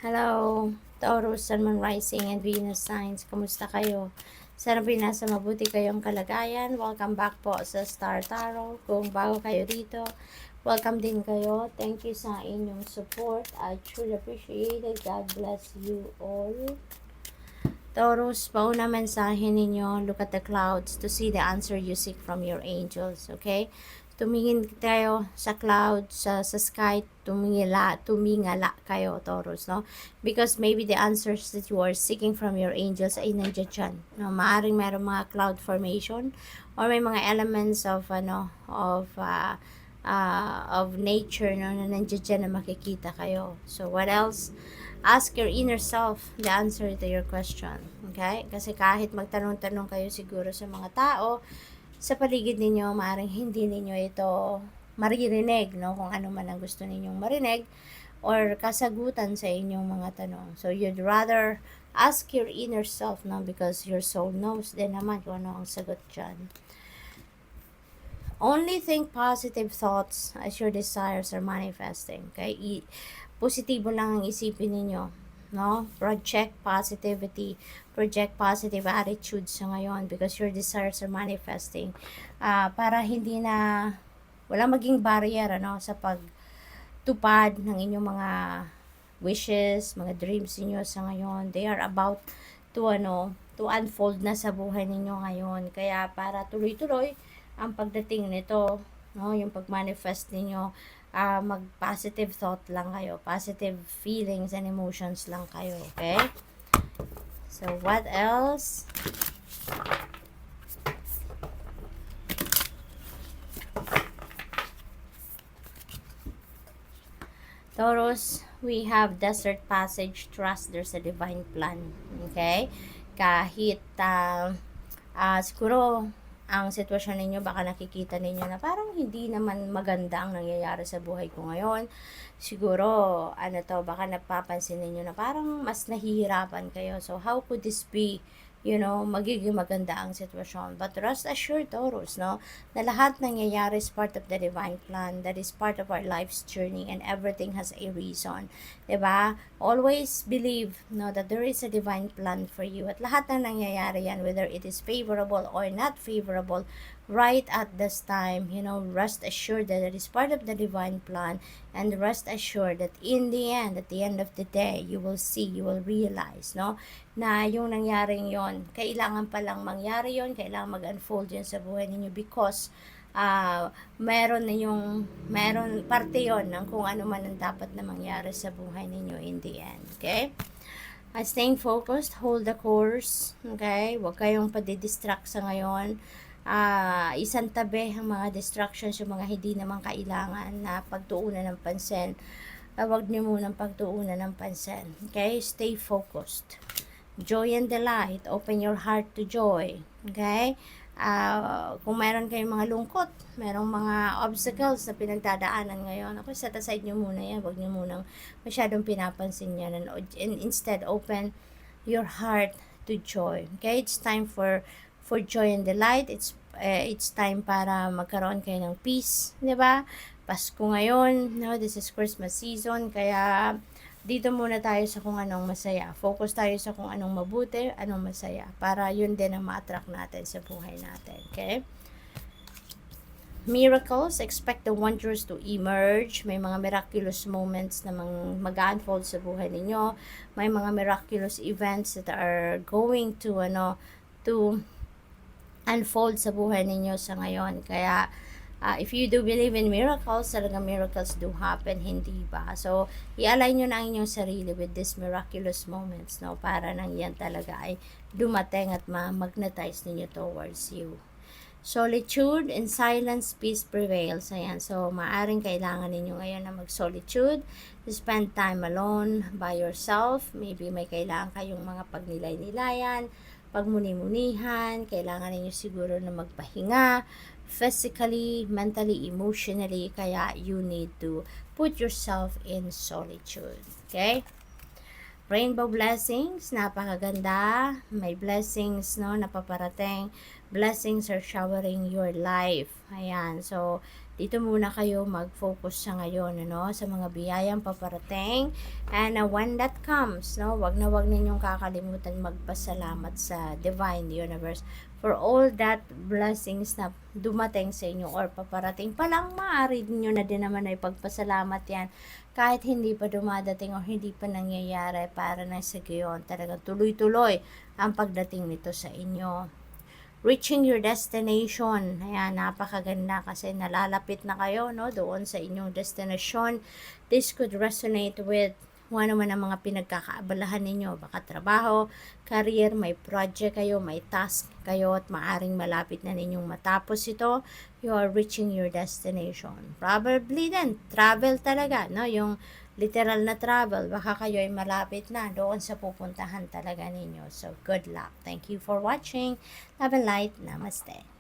Hello, Taurus, Sun, Moon, Rising, and Venus signs. Kamusta kayo? Sana nasa mabuti kayong kalagayan. Welcome back po sa Star Tarot. Kung bago kayo dito, welcome din kayo. Thank you sa inyong support. I truly appreciate it. God bless you all. Taurus, pauna mensahe ninyo, look at the clouds to see the answer you seek from your angels, okay? Tumingin tayo sa clouds, sa sky, tumingala kayo, Taurus, no? Because maybe the answers that you are seeking from your angels ay nandiyan dyan, no? Maaring meron mga cloud formation or may mga elements of, of nature, no, na nandiyan dyan na makikita kayo. So, what else? Ask your inner self the answer to your question. Okay? Kasi kahit magtanong-tanong kayo siguro sa mga tao, sa paligid ninyo, maaaring hindi ninyo ito maririnig, no? Kung ano man ang gusto ninyong marinig or kasagutan sa inyong mga tanong. So, you'd rather ask your inner self, no? Because your soul knows din naman kung ano ang sagot dyan. Only think positive thoughts as your desires are manifesting. Okay? Positibo lang ang isipin ninyo, no? Project positivity, project positive attitude sa ngayon because your desires are manifesting. Para hindi na wala maging barrier, ano, sa pagtupad ng inyong mga wishes, mga dreams niyo sa ngayon. They are about to unfold na sa buhay ninyo ngayon. Kaya para tuloy-tuloy ang pagdating nito, no, yung pag-manifest ninyo, mag-positive thought lang kayo. Positive feelings and emotions lang kayo. Okay? So, what else? Taurus, we have desert passage, trust there's a divine plan. Okay? Kahit, siguro, ang sitwasyon ninyo, baka nakikita ninyo na parang hindi naman maganda ang nangyayari sa buhay ko ngayon. Siguro, baka napapansin ninyo na parang mas nahihirapan kayo. So, how could this be? Magiging maganda ang sitwasyon. But rest assured, Taurus, no, na lahat nangyayari is part of the divine plan. That is part of our life's journey and everything has a reason. Diba? Always believe, no, that there is a divine plan for you. At lahat ng nangyayari yan, whether it is favorable or not favorable, right at this time, rest assured that it is part of the divine plan, and rest assured that in the end, at the end of the day, you will see, you will realize, no, na yung nangyaring yon, kailangan palang mangyari yon, kailangan mag-unfold yun sa buhay ninyo because meron parte yon ng kung ano man ang dapat na mangyari sa buhay ninyo in the end. Okay? Staying focused, hold the course. Okay? Huwag kayong padidistract sa ngayon. Isang tabi ang mga distractions, yung mga hindi naman kailangan na pagtuunan ng pansin. Huwag niyo munang pagtuunan ng pansin. Okay? Stay focused. Joy and delight. Open your heart to joy. Okay? Kung mayroon kayong mga lungkot, mayroong mga obstacles na pinagdadaanan ngayon, set aside nyo muna yan. Huwag nyo munang masyadong pinapansin yan. And instead, open your heart to joy. Okay? It's time for joy and delight. It's time para magkaroon kayo ng peace, 'di ba? Pasko ngayon, no? This is Christmas season, kaya dito muna tayo sa kung anong masaya. Focus tayo sa kung anong mabuti, anong masaya, para yun din ang ma-attract natin sa buhay natin. Okay? Miracles, expect the wonders to emerge. May mga miraculous moments na mag-unfold sa buhay ninyo. May mga miraculous events that are going to unfold sa buhay ninyo sa ngayon. Kaya, if you do believe in miracles, talaga miracles do happen, hindi ba? So, i-align nyo na ang inyong sarili with these miraculous moments, no? Para nang yan talaga ay dumating at ma-magnetize ninyo towards you. Solitude and silence, peace prevails. Ayan. So, maaring kailangan ninyo ngayon na mag-solitude. Spend time alone by yourself. Maybe may kailangan kayong mga pagnilay-nilayan, pagmuni-munihan, kailangan ninyo siguro na magpahinga, physically, mentally, emotionally, kaya you need to put yourself in solitude. Okay? Rainbow blessings, napakaganda. May blessings, no, napaparating. Blessings are showering your life. Ayan. So, dito muna kayo mag-focus sa ngayon, ano, sa mga biyayang paparating. And when that comes, no, wag na wag ninyong kakalimutan magpasalamat sa Divine Universe for all that blessings na dumating sa inyo or paparating pa lang. Maaari nyo na din naman ay pagpasalamat yan kahit hindi pa dumadating o hindi pa nangyayari, para na sa gayon talagang tuloy-tuloy ang pagdating nito sa inyo. Reaching your destination. Ayan, napakaganda kasi nalalapit na kayo, no, doon sa inyong destination. This could resonate with kung ano man ang mga pinagkakaabalahan ninyo. Baka trabaho, career, may project kayo, may task kayo, at maaring malapit na ninyong matapos ito. You are reaching your destination. Probably then, travel talaga, no, yung literal na travel, baka kayo ay malapit na doon sa pupuntahan talaga ninyo. So, good luck. Thank you for watching. Love and light. Namaste.